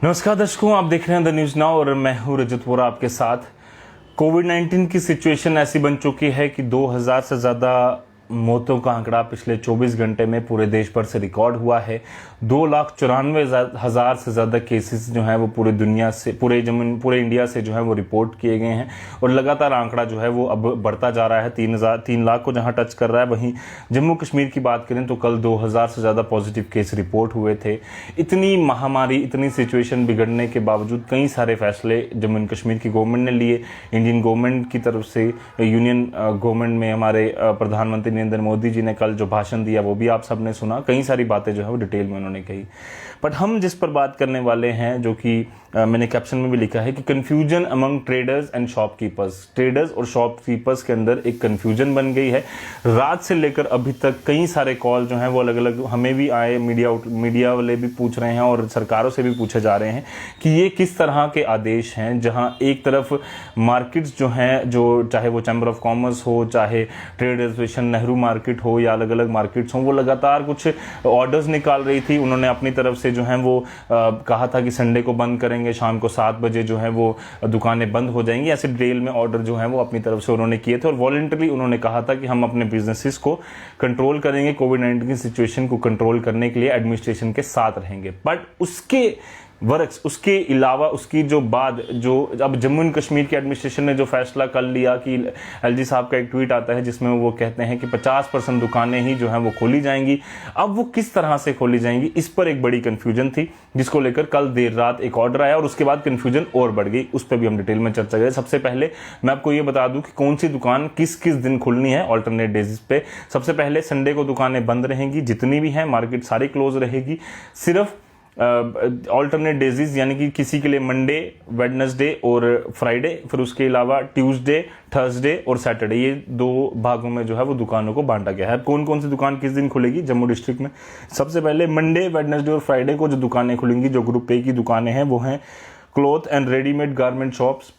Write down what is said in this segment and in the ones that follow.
नमस्कार दर्शकों, आप देख रहे हैं द न्यूज नाउ और मैं हूं रजत वोरा आपके साथ। कोविड-19 की सिचुएशन ऐसी बन चुकी है कि 2000 से ज़्यादा मौतों का आंकड़ा पिछले 24 घंटे में पूरे देश भर से रिकॉर्ड हुआ है। 2,94,000 से ज़्यादा केसेस जो हैं वो पूरी दुनिया से पूरे इंडिया से जो है वो रिपोर्ट किए गए हैं और लगातार आंकड़ा जो है वो अब बढ़ता जा रहा है। 3 लाख को जहां टच कर रहा है, वहीं जम्मू कश्मीर की बात करें तो कल 2,000 से ज़्यादा पॉजिटिव केस रिपोर्ट हुए थे। इतनी महामारी, इतनी सिचुएशन बिगड़ने के बावजूद कई सारे फैसले जम्मू कश्मीर की गवर्नमेंट ने लिए। इंडियन गवर्नमेंट की तरफ से यूनियन गवर्नमेंट में हमारे प्रधानमंत्री नरेंद्र मोदी जी ने कल जो भाषण दिया वो भी आप सबने सुना। कई सारी बातें जो है वो डिटेल में उन्होंने कही। बट हम जिस पर बात करने वाले हैं, जो कि मैंने कैप्शन में भी लिखा है कि confusion among traders and shopkeepers. Traders और शॉपकीपर्स के अंदर एक कंफ्यूजन बन गई है। रात से लेकर अभी तक कई सारे कॉल जो हैं वो अलग अलग हमें भी आए, मीडिया वाले भी पूछ रहे हैं और सरकारों से भी पूछे जा रहे हैं कि ये किस तरह के आदेश हैं, जहां एक तरफ मार्केट्स जो हैं, जो चाहे वो चैम्बर ऑफ कॉमर्स हो, चाहे ट्रेड एसोसिएशन नेहरू मार्केट हो या अलग अलग मार्केट्स हों, वो लगातार कुछ ऑर्डर्स निकाल रही थी। उन्होंने अपनी तरफ से जो है वो कहा था कि संडे को बंद करेंगे, शाम को 7 बजे जो है वो दुकानें बंद हो जाएंगी। ऐसे डिटेल में ऑर्डर जो है वो अपनी तरफ से उन्होंने किए थे और वॉलंटरी उन्होंने कहा था कि हम अपने बिजनेसेस को कंट्रोल करेंगे, कोविड-19 की सिचुएशन को कंट्रोल करने के लिए एडमिनिस्ट्रेशन के साथ रहेंगे। बट उसके वर्क्स, उसके अलावा उसकी जो बाद जो अब जम्मू एंड कश्मीर के एडमिनिस्ट्रेशन ने जो फैसला कर लिया कि एलजी साहब का एक ट्वीट आता है जिसमें वो कहते हैं कि 50% दुकानें ही जो हैं वो खोली जाएंगी। अब वो किस तरह से खोली जाएंगी, इस पर एक बड़ी कंफ्यूजन थी, जिसको लेकर कल देर रात एक ऑर्डर आया और उसके बाद कंफ्यूजन और बढ़ गई। उस पर भी हम डिटेल में चर्चा करें। सबसे पहले मैं आपको ये बता दूं कि कौन सी दुकान किस किस दिन खुलनी है ऑल्टरनेट डेज पे। सबसे पहले संडे को दुकानें बंद रहेंगी, जितनी भी हैं, मार्केट सारी क्लोज रहेगी। सिर्फ ऑल्टरनेट डेजीज यानी कि किसी के लिए मंडे, वेडनेसडे और फ्राइडे, फिर उसके अलावा ट्यूसडे, थर्सडे और सैटरडे, ये 2 भागों में जो है वो दुकानों को बांटा गया है। कौन कौन सी दुकान किस दिन खुलेगी जम्मू डिस्ट्रिक्ट में? सबसे पहले मंडे, वेडनेसडे और फ्राइडे को जो दुकानें खुलेंगी, जो ग्रुप ए की दुकानें हैं, वो हैं cloth and readymade garment shops,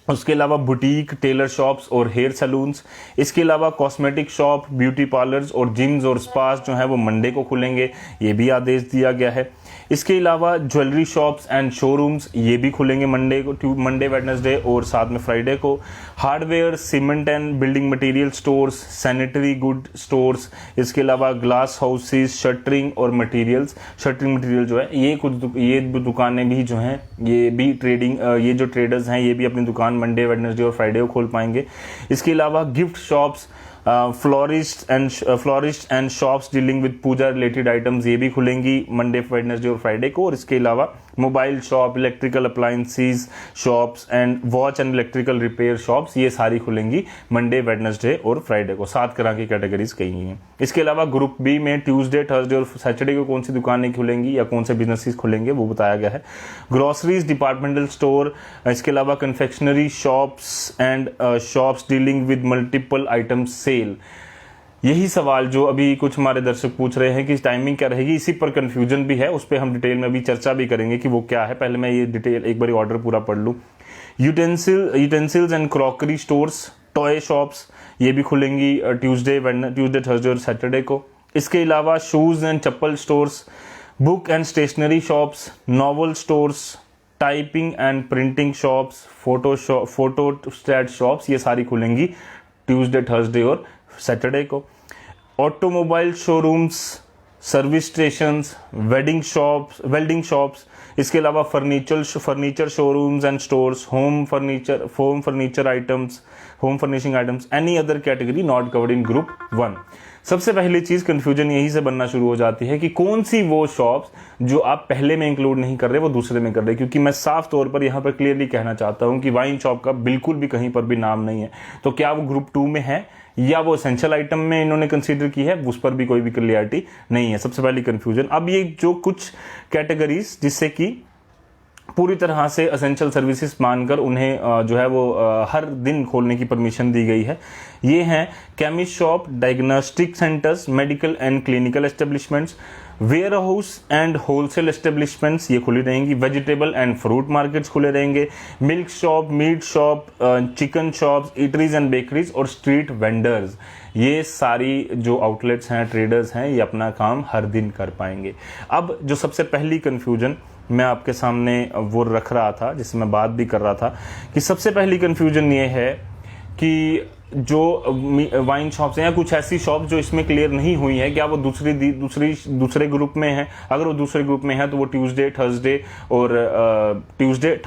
उसके अलावा बुटीक, टेलर शॉप्स और हेयर सैलून्स। इसके अलावा कॉस्मेटिक शॉप, ब्यूटी पार्लर्स और जिम्स और स्पास जो है वो मंडे को खुलेंगे, ये भी आदेश दिया गया है। इसके अलावा ज्वेलरी शॉप्स एंड शोरूम्स ये भी खुलेंगे मंडे, वेडनेसडे और साथ में फ्राइडे को। Hardware, cement and building material stores, sanitary good stores, इसके अलावा ग्लास हाउसेस, शटरिंग और मटेरियल्स। शटरिंग मटेरियल जो है ये दुकानें भी जो हैं, ये भी ये जो ट्रेडर्स हैं ये भी अपनी दुकान मंडे, वेडनेसडे और फ्राइडे को खोल पाएंगे। इसके अलावा gift shops, florist and shops dealing with puja related items ये भी खुलेंगी मंडे, वेडनेसडे और फ्राइडे को। और इसके अलावा mobile shop, electrical appliances shops and watch and electrical repair shops ये सारी खुलेंगी मंडे, वेडनेसडे और फ्राइडे को। 7 तरह की कैटेगरीज कही हैं। इसके अलावा ग्रुप बी में ट्यूसडे, थर्सडे और सैटरडे को कौन सी दुकानें खुलेंगी या कौन से बिजनेसेस खुलेंगे वो बताया गया है। ग्रोसरीज, डिपार्टमेंटल स्टोर, इसके अलावा confectionery shops and shops dealing with multiple items sale. यही सवाल जो अभी कुछ हमारे दर्शक पूछ रहे हैं कि टाइमिंग क्या रहेगी, इसी पर कंफ्यूजन भी है, उस पर हम डिटेल में भी चर्चा भी करेंगे कि वो क्या है। पहले मैं ये डिटेल एक बार ऑर्डर पूरा पढ़ लूँ। Utensils and crockery stores, toy shops ये भी खुलेंगी ट्यूसडे, थर्सडे और सैटरडे को। इसके अलावा shoes and chappal stores, book and stationery shops, novel stores, typing and printing shops, photostat shops ये सारी खुलेंगी ट्यूसडे, थर्सडे और सैटरडे को। Automobile showrooms, service stations, welding shops, इसके अलावा furniture showrooms and stores, home furniture items, home furnishing items, any other category not covered in group 1। सबसे पहली चीज कंफ्यूजन यही से बनना शुरू हो जाती है कि कौन सी वो शॉप्स जो आप पहले में इंक्लूड नहीं कर रहे वो दूसरे में कर रहे, क्योंकि मैं साफ तौर पर यहाँ पर क्लियरली कहना चाहता हूँ कि वाइन शॉप का बिल्कुल भी कहीं पर भी नाम नहीं है। तो क्या वो ग्रुप 2 में है या वो एसेंशियल आइटम में इन्होंने कंसीडर की है, उस पर भी कोई भी क्लियरिटी नहीं है। सबसे पहली कंफ्यूजन। अब ये जो कुछ कैटेगरीज जिससे कि पूरी तरह से एसेंशियल सर्विसेज मानकर उन्हें जो है वो हर दिन खोलने की परमिशन दी गई है, ये हैं chemist shop, diagnostic centres, medical and clinical establishments, warehouse and wholesale establishments ये खुली रहेंगी, वेजिटेबल एंड फ्रूट मार्केट्स खुले रहेंगे, milk shop, meat shop, chicken shops, eateries and bakeries और स्ट्रीट वेंडर्स, ये सारी जो आउटलेट्स हैं, ट्रेडर्स हैं, ये अपना काम हर दिन कर पाएंगे। अब जो सबसे पहली कन्फ्यूजन मैं आपके सामने वो रख रहा था, जिससे मैं बात भी कर रहा था, कि सबसे पहली कन्फ्यूजन ये है कि जो वाइन शॉप्स हैं या कुछ ऐसी शॉप जो इसमें क्लियर नहीं हुई है, क्या वो दूसरे ग्रुप में है। अगर वो दूसरे ग्रुप में है तो वो ट्यूसडे,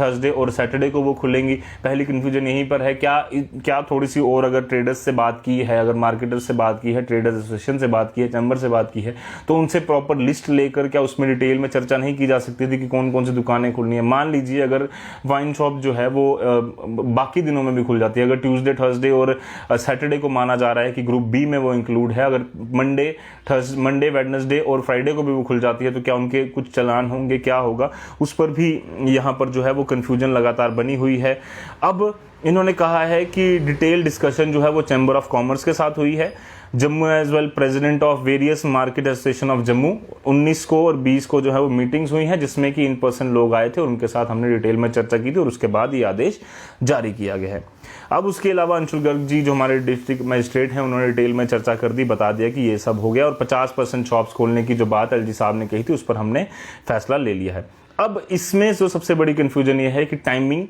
थर्सडे और सैटरडे को वो खुलेंगी। पहली कंफ्यूजन यहीं पर है। क्या थोड़ी सी और अगर ट्रेडर्स से बात की है, अगर मार्केटर्स से बात की है, ट्रेडर्स एसोसिएशन से बात की है, चैम्बर से बात की है, तो उनसे प्रॉपर लिस्ट लेकर क्या उसमें डिटेल में चर्चा नहीं की जा सकती थी कि कौन कौन सी दुकानें खुलनी है। मान लीजिए अगर वाइन शॉप जो है वो बाकी दिनों में भी खुल जाती है, अगर ट्यूसडे, थर्सडे और सैटरडे को माना जा रहा है कि ग्रुप बी में वो इंक्लूड है, अगर मंडे, वेडनेसडे और फ्राइडे को भी वो खुल जाती है, तो क्या उनके कुछ चालान होंगे, क्या होगा, उस पर भी यहाँ पर जो है वो कंफ्यूजन लगातार बनी हुई है। अब इन्होंने कहा है कि डिटेल डिस्कशन जो है वो चैम्बर ऑफ कॉमर्स के साथ हुई है। Jammu as well president of various market association of Jammu 19 को और 20 को जो है वो मीटिंग्स हुई हैं, जिसमें कि इन पर्सन लोग आए थे और उनके साथ हमने डिटेल में चर्चा की थी और उसके बाद ये आदेश जारी किया गया है। अब उसके अलावा अंशुल गर्ग जी जो हमारे डिस्ट्रिक्ट मजिस्ट्रेट हैं, उन्होंने डिटेल में चर्चा कर दी, बता दिया कि ये सब हो गया और 50% शॉप्स खोलने की जो बात एलजी साहब ने कही थी उस पर हमने फैसला ले लिया है। अब इसमें जो सबसे बड़ी कंफ्यूजन ये है कि टाइमिंग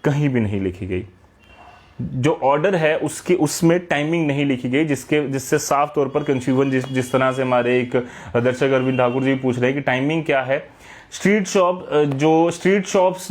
कहीं भी नहीं लिखी गई। जो ऑर्डर है उसमें टाइमिंग नहीं लिखी गई, जिससे साफ तौर पर कंफ्यूजन जिस तरह से हमारे एक दर्शक अरविंद ठाकुर जी पूछ रहे हैं कि टाइमिंग क्या है। स्ट्रीट शॉप्स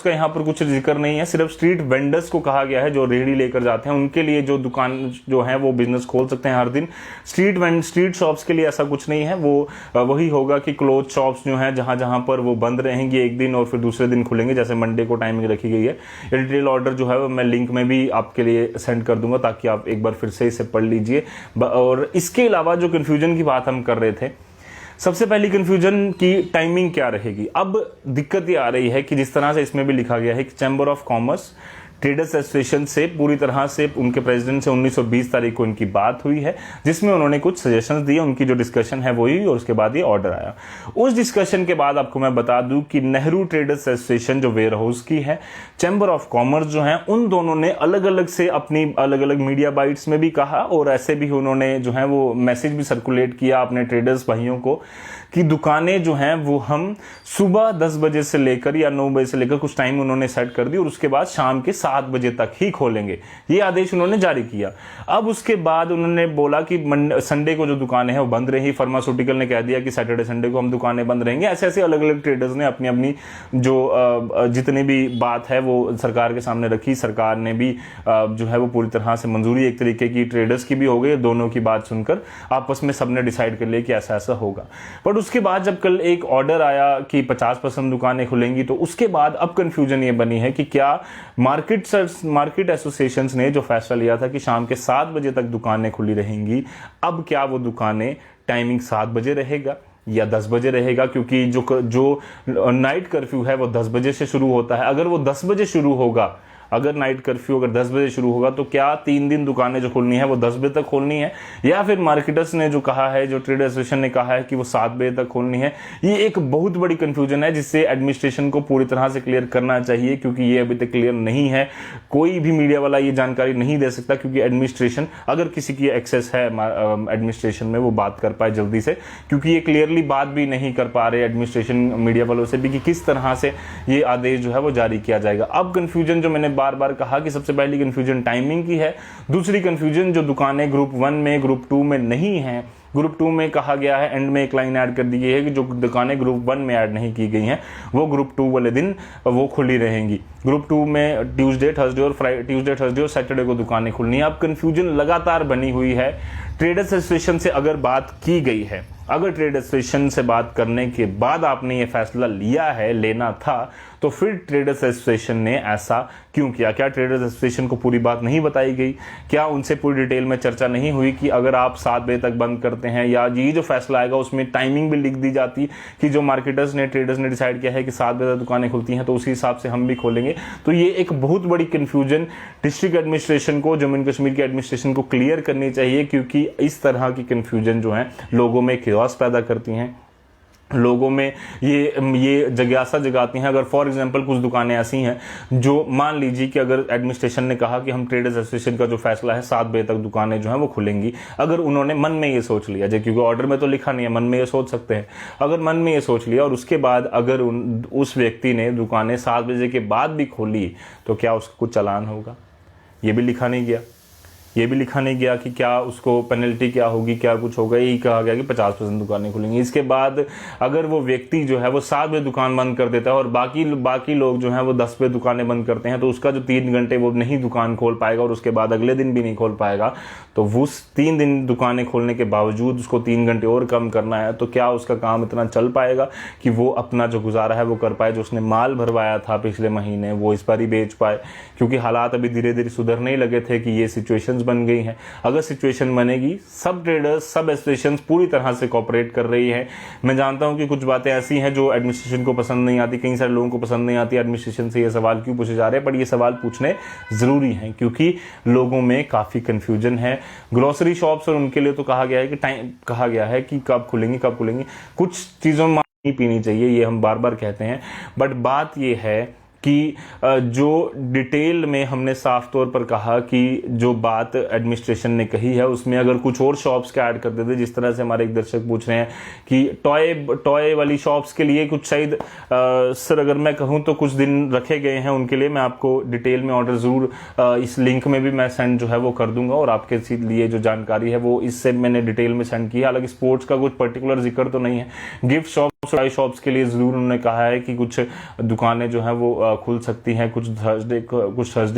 का यहाँ पर कुछ जिक्र नहीं है, सिर्फ स्ट्रीट वेंडर्स को कहा गया है जो रेहड़ी लेकर जाते हैं, उनके लिए जो दुकान जो है वो बिजनेस खोल सकते हैं हर दिन। स्ट्रीट शॉप्स के लिए ऐसा कुछ नहीं है। वो वही होगा कि क्लोथ शॉप्स जो हैं जहां पर वो बंद रहेंगी एक दिन और फिर दूसरे दिन खुलेंगे, जैसे मंडे को टाइमिंग रखी गई है। डिटेल ऑर्डर जो है वो मैं लिंक में भी आपके लिए सेंड कर दूंगा ताकि आप एक बार फिर से इसे पढ़ लीजिए। और इसके अलावा जो कन्फ्यूजन की बात हम कर रहे थे, सबसे पहली कंफ्यूजन की टाइमिंग क्या रहेगी। अब दिक्कत ये आ रही है कि जिस तरह से इसमें भी लिखा गया है कि chamber of commerce traders association से पूरी तरह से उनके प्रेसिडेंट से 19 और 20 तारीख को इनकी बात हुई है, जिसमें उन्होंने कुछ सजेशंस दिए, उनकी जो डिस्कशन है वो हुई और उसके बाद ये ऑर्डर आया। उस डिस्कशन के बाद आपको मैं बता दूं कि नेहरू ट्रेडर्स एसोसिएशन जो वेयर हाउस की है, चैम्बर ऑफ कॉमर्स जो है, उन दोनों ने अलग अलग से अपनी अलग अलग मीडिया बाइट्स में भी कहा और ऐसे भी उन्होंने जो है वो मैसेज भी सर्कुलेट किया अपने ट्रेडर्स भाइयों को कि दुकानें जो हैं वो हम सुबह 10 बजे से लेकर या 9 बजे से लेकर कुछ टाइम उन्होंने सेट कर दी और उसके बाद शाम के 7 बजे तक ही खोलेंगे, ये आदेश उन्होंने जारी किया। अब उसके बाद उन्होंने बोला कि संडे को जो दुकानें हैं वो बंद रही। फार्मास्यूटिकल ने कह दिया कि सैटरडे संडे को हम दुकानें बंद रहेंगी। ऐसे ऐसे अलग अलग ट्रेडर्स ने अपनी अपनी जो जितनी भी बात है वो सरकार के सामने रखी। सरकार ने भी जो है वो पूरी तरह से मंजूरी एक तरीके की ट्रेडर्स की भी हो गई, दोनों की बात सुनकर आपस में सबने डिसाइड कर लिया कि ऐसा ऐसा होगा। बट उसके बाद जब कल एक ऑर्डर आया कि 50% दुकानें खुलेंगी, तो उसके बाद अब कंफ्यूजन ये बनी है कि क्या मार्केट एसोसिएशंस ने जो फैसला लिया था कि शाम के 7 बजे तक दुकानें खुली रहेंगी, अब क्या वो दुकानें टाइमिंग 7 बजे रहेगा या 10 बजे रहेगा, क्योंकि जो नाइट कर्फ्यू है वो 10 बजे से शुरू होता है। अगर वो 10 बजे शुरू होगा, अगर नाइट कर्फ्यू अगर 10 बजे शुरू होगा, तो क्या 3 दिन दुकानें जो खोलनी है वो 10 बजे तक खोलनी है, या फिर मार्केटर्स ने जो कहा है, जो ट्रेड एसोसिएशन ने कहा है कि वो 7 बजे तक खोलनी है। ये एक बहुत बड़ी कंफ्यूजन है जिससे एडमिनिस्ट्रेशन को पूरी तरह से क्लियर करना चाहिए, क्योंकि ये अभी तक क्लियर नहीं है। कोई भी मीडिया वाला ये जानकारी नहीं दे सकता, क्योंकि एडमिनिस्ट्रेशन, अगर किसी की एक्सेस है एडमिनिस्ट्रेशन में, वो बात कर पाए जल्दी से, क्योंकि ये क्लियरली बात भी नहीं कर पा रहे एडमिनिस्ट्रेशन मीडिया वालों से भी कि किस तरह से ये आदेश जो है वो जारी किया जाएगा। अब कंफ्यूजन जो मैंने बार बार कहा कि सबसे पहली कंफ्यूजन टाइमिंग की है, दूसरी कंफ्यूजन जो दुकानें ग्रुप 1 में ग्रुप 2 में नहीं है। ग्रुप 2 में कहा गया है, एंड में एक लाइन ऐड कर दी गई है कि जो दुकानें ग्रुप 1 में ऐड नहीं की गई हैं वो ग्रुप 2 वाले दिन वो खुली रहेंगी। ग्रुप 2 में ट्यूसडे, थर्सडे और सैटरडे को दुकानें खुलनी है। अब कंफ्यूजन लगातार बनी हुई है। ट्रेडर्स एसोसिएशन से अगर बात की गई है, अगर ट्रेड एसोसिएशन से बात करने के बाद आपने ये फैसला लिया है, लेना था, तो फिर ट्रेडर्स एसोसिएशन ने ऐसा क्यों किया? क्या ट्रेडर्स एसोसिएशन को पूरी बात नहीं बताई गई? क्या उनसे पूरी डिटेल में चर्चा नहीं हुई कि अगर आप 7 बजे तक बंद करते हैं, या ये जो फैसला आएगा उसमें टाइमिंग भी लिख दी जाती कि जो मार्केटर्स ने, ट्रेडर्स ने डिसाइड किया है कि 7 बजे तक दुकानें खुलती हैं तो उसी हिसाब से हम भी खोलेंगे। तो ये एक बहुत बड़ी कंफ्यूजन डिस्ट्रिक्ट एडमिनिस्ट्रेशन को, जम्मू एंड कश्मीर की एडमिनिस्ट्रेशन को क्लियर करनी चाहिए, क्योंकि इस तरह की कंफ्यूजन जो है लोगों में chaos पैदा करती हैं। लोगों में ये जिज्ञासा जगाती हैं। अगर फॉर एग्जांपल कुछ दुकानें ऐसी हैं जो मान लीजिए कि अगर एडमिनिस्ट्रेशन ने कहा कि हम ट्रेडर्स एसोसिएशन का जो फैसला है 7 बजे तक दुकानें जो हैं वो खुलेंगी, अगर उन्होंने मन में ये सोच लिया, क्योंकि ऑर्डर में तो लिखा नहीं है, मन में ये सोच सकते हैं, अगर मन में ये सोच लिया और उसके बाद अगर उस व्यक्ति ने दुकानें 7 बजे के बाद भी खोली तो क्या उसका कुछ चालान होगा? ये भी लिखा नहीं गया। ये भी लिखा नहीं गया कि क्या उसको पेनल्टी क्या होगी, क्या कुछ होगा। यही कहा गया कि 50% दुकानें खुलेंगी। इसके बाद अगर वो व्यक्ति जो है वो 7 बजे दुकान बंद कर देता है और बाकी लोग जो है वो 10 बजे दुकानें बंद करते हैं, तो उसका जो 3 घंटे वो नहीं दुकान खोल पाएगा और उसके बाद अगले दिन भी नहीं खोल पाएगा, तो उस 3 दिन दुकानें खोलने के बावजूद उसको 3 घंटे और कम करना है, तो क्या उसका काम इतना चल पाएगा कि वो अपना जो गुजारा है वो कर पाए, जो उसने माल भरवाया था पिछले महीने वो इस बार ही बेच पाए। क्योंकि हालात अभी धीरे धीरे सुधरने ही लगे थे कि ये सिचुएशन बन गई है। अगर सिचुएशन बनेगी, सब ट्रेडर्स, सब एसोसिएशन पूरी तरह से कोऑपरेट कर रही है। मैं जानता हूं कि कुछ बातें ऐसी हैं जो एडमिनिस्ट्रेशन को पसंद नहीं आती, कई सारे लोगों को पसंद नहीं आती एडमिनिस्ट्रेशन से ये सवाल क्यों पूछे जा रहे हैं, पर ये सवाल पूछने जरूरी हैं क्योंकि लोगों में काफी कंफ्यूजन है। ग्रोसरी शॉप्स और उनके लिए तो कहा गया है कि कब खुलेंगी। कुछ चीजों में पानी पीनी चाहिए, ये हम बार बार कहते हैं, बट बात ये है कि जो डिटेल में हमने साफ तौर पर कहा कि जो बात एडमिनिस्ट्रेशन ने कही है उसमें अगर कुछ और शॉप्स के ऐड कर देते, जिस तरह से हमारे एक दर्शक पूछ रहे हैं कि टॉय वाली शॉप्स के लिए कुछ शायद सर अगर मैं कहूं तो कुछ दिन रखे गए हैं उनके लिए, मैं आपको डिटेल में ऑर्डर जरूर इस लिंक में भी मैं सेंड जो है वो कर दूंगा और आपके लिए जो जानकारी है वो इससे मैंने डिटेल में सेंड की है। हालांकि स्पोर्ट्स का कुछ पर्टिकुलर जिक्र तो नहीं है। गिफ्ट शॉप्स के लिए जरूर उन्होंने कहा है कि कुछ दुकानें जो हैं वो खुल सकती हैं, कुछ थर्सडे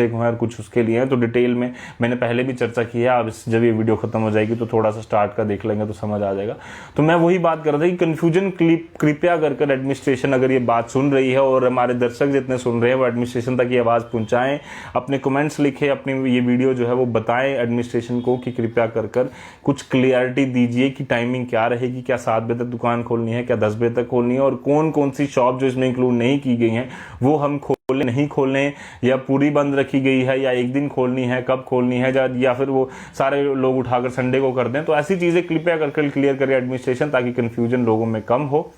को हैं और कुछ उसके लिए हैं। तो डिटेल में मैंने पहले भी चर्चा की है। आप जब ये वीडियो खत्म हो जाएगी तो थोड़ा सा स्टार्ट का देख लेंगे तो समझ आ जाएगा। तो मैं वही बात कर रहा था कि कंफ्यूजन कृपया कर एडमिनिस्ट्रेशन अगर ये बात सुन रही है और हमारे दर्शक जितने सुन रहे हैं वो एडमिनिस्ट्रेशन तक ये आवाज पहुंचाएं, अपने कमेंट्स लिखे, अपनी ये वीडियो जो है वो बताएं एडमिनिस्ट्रेशन को कि कृपया कर कुछ क्लियरिटी दीजिए कि टाइमिंग क्या रहेगी, क्या 7 बजे तक दुकान खोलनी है, क्या 10 बजे तक खोलनी है और कौन सी शॉप जो इसमें इंक्लूड नहीं की गई हैं वो हम खोलें नहीं खोलें, या पूरी बंद रखी गई है, या एक दिन खोलनी है, कब खोलनी है, या फिर वो सारे लोग उठाकर संडे को कर दें। तो ऐसी चीजें कृपया कर क्लियर करे एडमिनिस्ट्रेशन, ताकि कंफ्यूजन लोगों में कम हो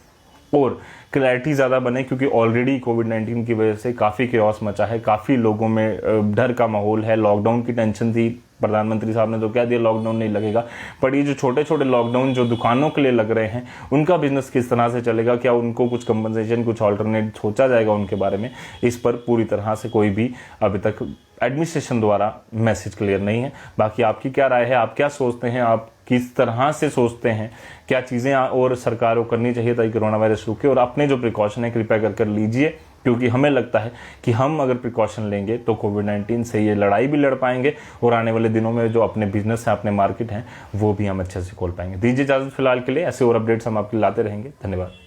और क्लैरिटी ज़्यादा बने। क्योंकि ऑलरेडी कोविड-19 की वजह से काफ़ी केओस मचा है, काफ़ी लोगों में डर का माहौल है, लॉकडाउन की टेंशन थी। प्रधानमंत्री साहब ने तो कह दिया लॉकडाउन नहीं लगेगा, पर ये जो छोटे छोटे लॉकडाउन जो दुकानों के लिए लग रहे हैं उनका बिजनेस किस तरह से चलेगा, क्या उनको कुछ कंपनसेशन, कुछ ऑल्टरनेट सोचा जाएगा उनके बारे में, इस पर पूरी तरह से कोई भी अभी तक एडमिनिस्ट्रेशन द्वारा मैसेज क्लियर नहीं है। बाकी आपकी क्या राय है, आप क्या सोचते हैं, आप किस तरह से सोचते हैं, क्या चीज़ें और सरकार को करनी चाहिए ताकि कोरोना वायरस रुके, और अपने जो प्रिकॉशन है कृपया कर लीजिए। क्योंकि हमें लगता है कि हम अगर प्रिकॉशन लेंगे तो कोविड-19 से ये लड़ाई भी लड़ पाएंगे और आने वाले दिनों में जो अपने बिजनेस है, अपने मार्केट हैं, वो भी हम अच्छे से खोल पाएंगे। दीजिए इजाजत फिलहाल के लिए, ऐसे और अपडेट्स हम आपके लाते रहेंगे। धन्यवाद।